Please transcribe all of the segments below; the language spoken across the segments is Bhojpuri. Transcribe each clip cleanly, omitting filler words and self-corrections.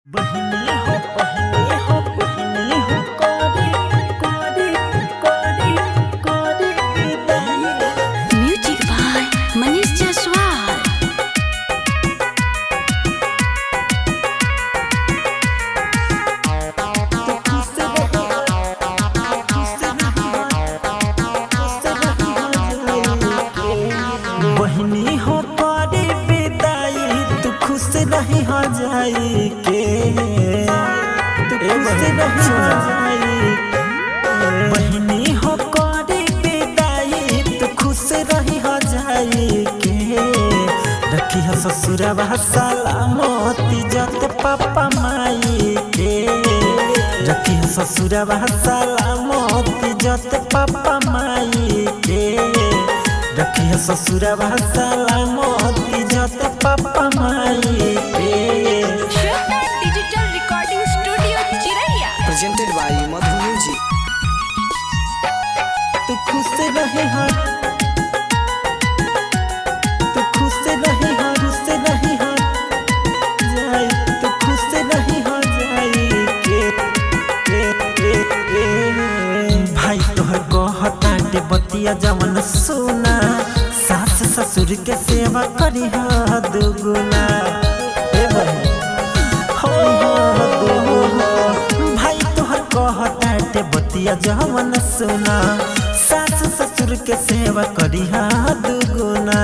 बहिनी हो बहिनी हो बहिनी हो कोरी विदाई। Music by Manish Jaswal. तो खुश रही बहिनी हो कोरी विदाई। तू खुश रही हो जाई के, तू खुश रही हो जाई। बहिनी हो कोरी विदाई। तू खुश रही हो जाई के, रखी है ससुरवा सलामती जत पापा माई के। रखी है ससुरवा सलामती जत पापा माई के। रखी है ससुरवा सलामती जत पापा माई के। Shweta Digital Recording Studio, Chiraiya. presented by Madhu Music. तू खुश रहे हो, तू खुश रहे हो, रुस रही हो जाई। तू खुश रही हो जाई के। भाई तोहर कहता के बतिया जवन सुना, सास ससुर के सेवा करी हो दुगुना। ए बहन हो भाई तोहर कहता के बतिया जवन सुना, सास ससुर के सेवा करी हो दुगुना।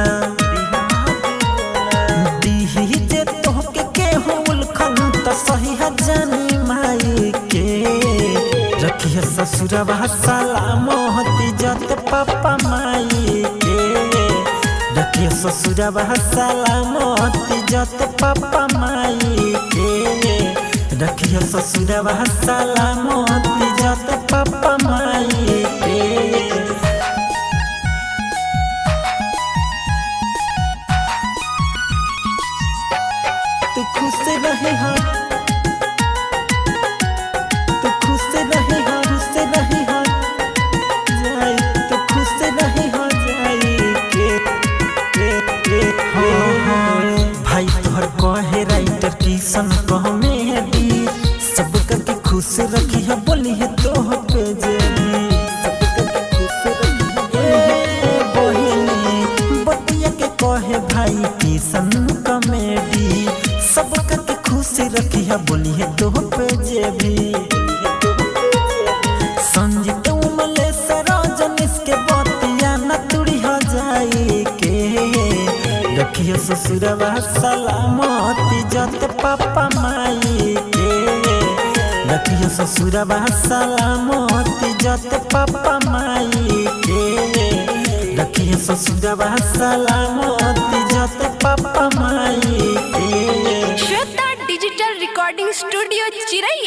दीही जे तोहके केहू उलखन त सही है जानी माई के। रखी है ससुरवा सलामती जत पापा माई के। रखी है ससुरवा सलामती जत पापा माई के। रखी है ससुरवा सलामती जत पापा माई के। तू खुश रहे हो, तू खुश रहे हो, रुस रही हो जाई। तू खुश रहे हो जाई के हो। भाई तोहर कहे राइटर किशन कॉमेडी, सब करके खुश रखी है बोली है तोह पे जेबी। सब करके खुश रखी है बहिनी, बतिया के कहे भाई किशन कॉमेडी। सब करके खुश रखी है बोली है तोह पे जेबी। संजीत उमले सरोजनिस के बतिया न तुड़ी हो जाई के। रखी है ससुरवा सलामती जत पापा माई के। रखी है ससुरवा सलामती जत पापा माई के। रखी है ससुरवा सलामती जत पापा माई के। Shweta Digital Recording Studio, Chiraiya.